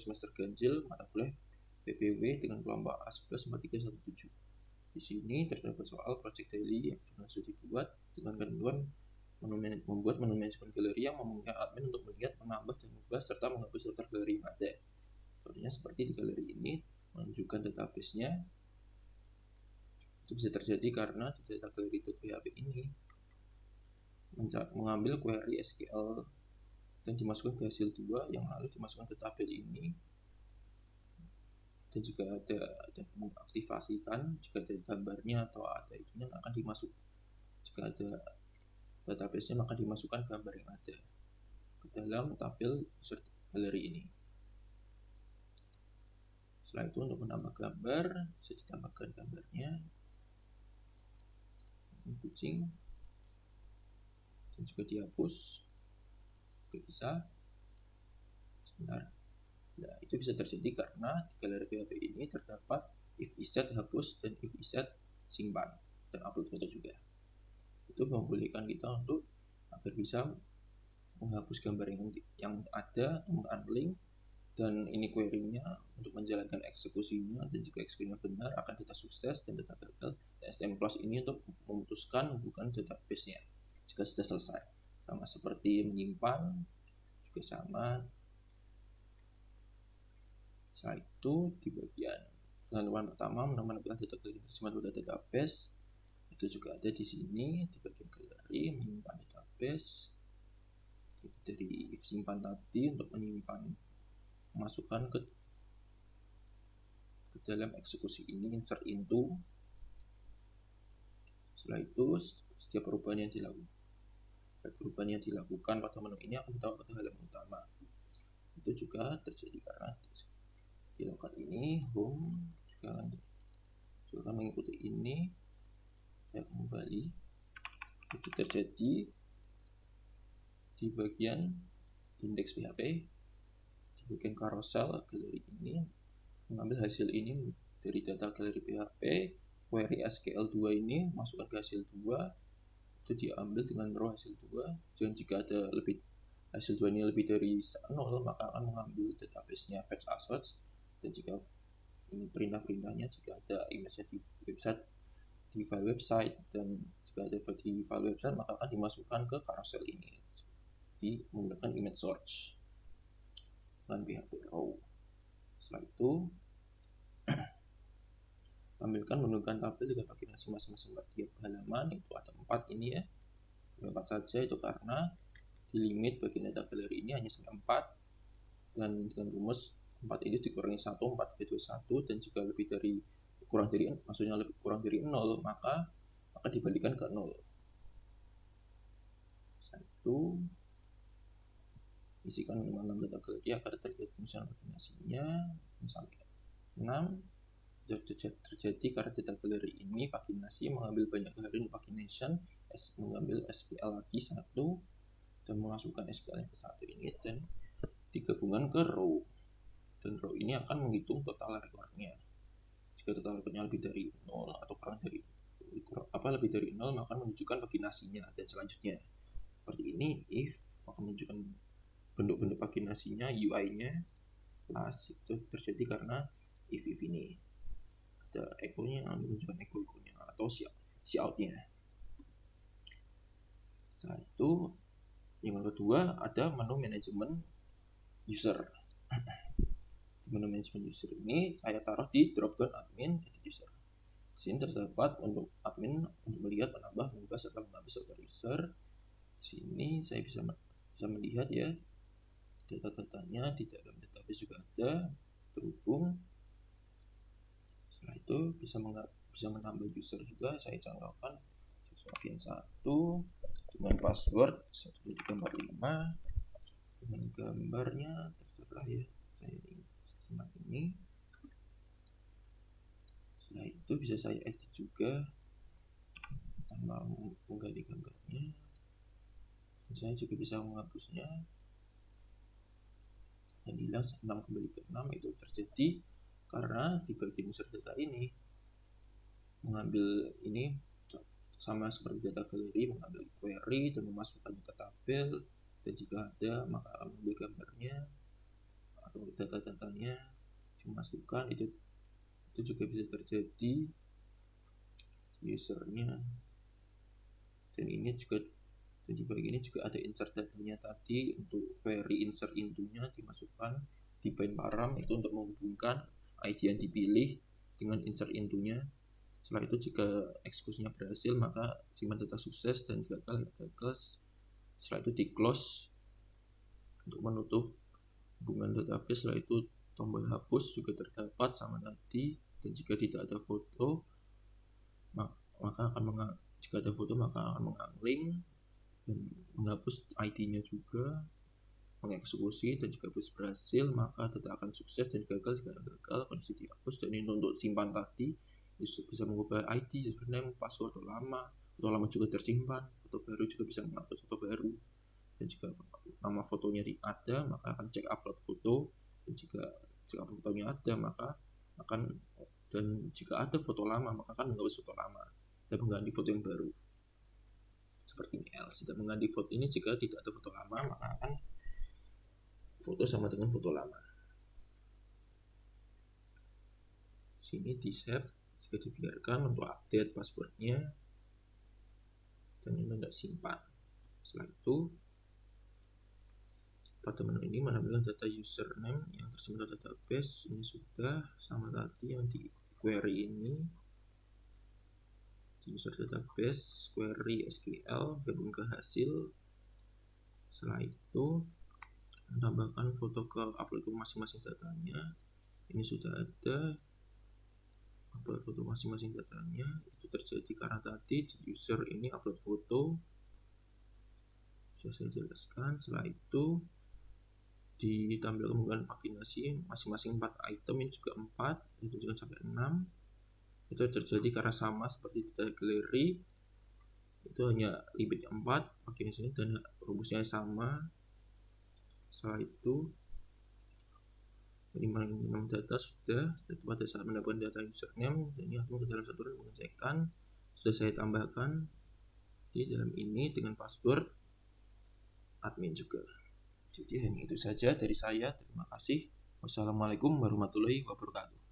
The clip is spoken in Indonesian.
semester ganjil mata kuliah PPW dengan kelompok A114317. Di sini terdapat soal project daily yang sudah dibuat dengan ketentuan membuat menu manajemen galeri yang memungkinkan admin untuk melihat, menambah, dan mengubah serta menghapus daftar galeri yang ada. Contohnya seperti di galeri ini menunjukkan database-nya. Itu bisa terjadi karena di data galeri.php ini mengambil query SQL dan dimasukkan ke hasil 2 yang lalu dimasukkan ke tabel ini, dan juga ada mengaktifasikan jika ada gambarnya atau ada itunya akan dimasuk. Jika ada database-nya maka dimasukkan gambar yang ada ke dalam tabel user galeri ini. Setelah itu untuk menambah gambar bisa ditambahkan gambarnya, ini kucing, dan juga dihapus. Oke, bisa. Sebentar. Nah, itu bisa terjadi karena di galeri PHP ini terdapat if iset hapus dan if iset simpan dan upload foto juga. Itu membolehkan kita untuk agar bisa menghapus gambar yang ada, unlink, dan ini query-nya untuk menjalankan eksekusinya, dan jika eksekusinya benar akan data sukses dan data gagal. Dan STM close ini untuk memutuskan hubungan database-nya jika sudah selesai. Sama seperti menyimpan juga sama. Setelah itu di bagian ketentuan pertama menambahkan data galeri terjemah pada database, itu juga ada di sini di bagian galeri menyimpan database. Itu dari if simpan tadi untuk menyimpan, masukkan ke dalam eksekusi ini, insert into. Setelah itu setiap perubahan yang dilakukan pada menu ini akan dibawa pada halaman utama. Itu juga terjadi karena di lokat ini home juga akan mengikuti ini. Ya, kembali itu terjadi di bagian indeks PHP, di bagian carousel galeri ini mengambil hasil ini dari data galeri PHP, query SQL 2 ini masukkan ke hasil 2, itu diambil dengan row hasil 2, dan jika ada hasil 2 ini lebih dari 0 maka akan mengambil database-nya fetch assets, dan jika ini perintah-perintahnya jika ada image di website, di file website, dan jika ada di file website maka akan dimasukkan ke carousel ini menggunakan image search dan PHP row. Setelah itu tampilkan menggunakan tabel dengan paginasi masing-masing tiap halaman. Itu ada 4 ini ya, 4 saja, itu karena di limit bagian data galeri ini hanya sampai 4, dan dengan rumus 4 ini dikurangi 1, 4, 3, 2, 1, dan jika lebih dari kurang dari 0 maka dibalikan ke 0. Setelah itu isikan minimal 6 data galeri agar terjadi fungsional paginasinya. Misalnya 6 terjadi karena data galeri ini paginasi mengambil banyak galeri untuk pagination, mengambil SQL lagi 1 dan memasukkan SQL yang ke 1 ini dan digabungkan ke row, dan row ini akan menghitung total recordnya. Jika total recordnya lebih dari 0 atau lebih dari 0 maka menunjukkan paginasinya, dan selanjutnya seperti ini if akan menunjukkan bentuk-bentuk paginasinya, UI-nya plus. Itu terjadi karena if ini ada echo-nya menunjukkan echo-nya atau si out-nya. Setelah itu yang kedua ada menu manajemen user. Menu manajemen user ini saya taruh di dropdown admin edit user. Di sini terdapat untuk admin untuk melihat, menambah, mengubah serta menghapus daftar user. Di sini saya bisa melihat ya data-datanya di dalam database juga ada terhubung. Setelah itu bisa menambah user juga. Saya contohkan bagian 1 dengan password 1235 dengan gambarnya terserah ya, saya ini. Setelah itu bisa saya edit juga tanpa mengganti gambarnya, dan saya juga bisa menghapusnya dan hilang 6 kembali ke 6. Itu terjadi karena di bagian user data ini mengambil ini sama seperti data galeri, mengambil query dan memasukkannya ke tabel, dan jika ada maka akan mengambil gambarnya atau data-datanya dimasukkan, itu juga bisa terjadi usernya. Dan ini juga, dan di bagian ini juga ada insert datanya tadi. Untuk query insert intonya dimasukkan di bind param, itu untuk menghubungkan ID yang dipilih dengan insert intonya. Setelah itu jika eksekusinya berhasil maka simpan data sukses, dan gagal. Setelah itu di close untuk menutup hubungan database. Setelah itu tombol hapus juga terdapat sama tadi, dan jika tidak ada foto maka jika ada foto maka akan mengangling dan menghapus ID-nya juga, mengeksekusi. Dan jika berhasil maka data akan sukses, dan gagal jika gagal kondisi dihapus. Dan ini untuk simpan tadi bisa mengubah ID, username, password foto lama juga tersimpan, foto baru juga bisa menghapus foto baru. Dan jika nama fotonya ada maka akan cek upload foto, dan jika fotonya ada maka akan, dan jika ada foto lama maka akan menghapus foto lama dan mengganti foto yang baru. Seperti ini. Else tidak mengganti foto ini jika tidak ada foto lama maka akan foto sama dengan foto lama. Sini di save jika dibiarkan untuk update passwordnya, dan ini tidak simpan. Setelah itu pada menu ini menampilkan data username yang tersimpan di database. Ini sudah sama tadi yang di query ini, di user database query SQL gabung ke hasil. Setelah itu menambahkan foto ke upload ke masing-masing datanya. Ini sudah ada upload foto masing-masing datanya. Itu terjadi karena tadi di user ini upload foto, sudah saya jelaskan. Setelah itu ditampilkan kemudian paginasi masing-masing 4 item, ini juga 4, itu juga sampai 6. Itu terjadi karena sama seperti di data gallery, itu hanya limitnya 4 paginasi dan rumusnya sama. Setelah itu minimum data sudah pada saat mendapatkan data username, dan ini akan ke dalam satu mengecekkan. Sudah saya tambahkan di dalam ini dengan password admin juga. Jadi hanya itu saja dari saya. Terima kasih. Wassalamualaikum warahmatullahi wabarakatuh.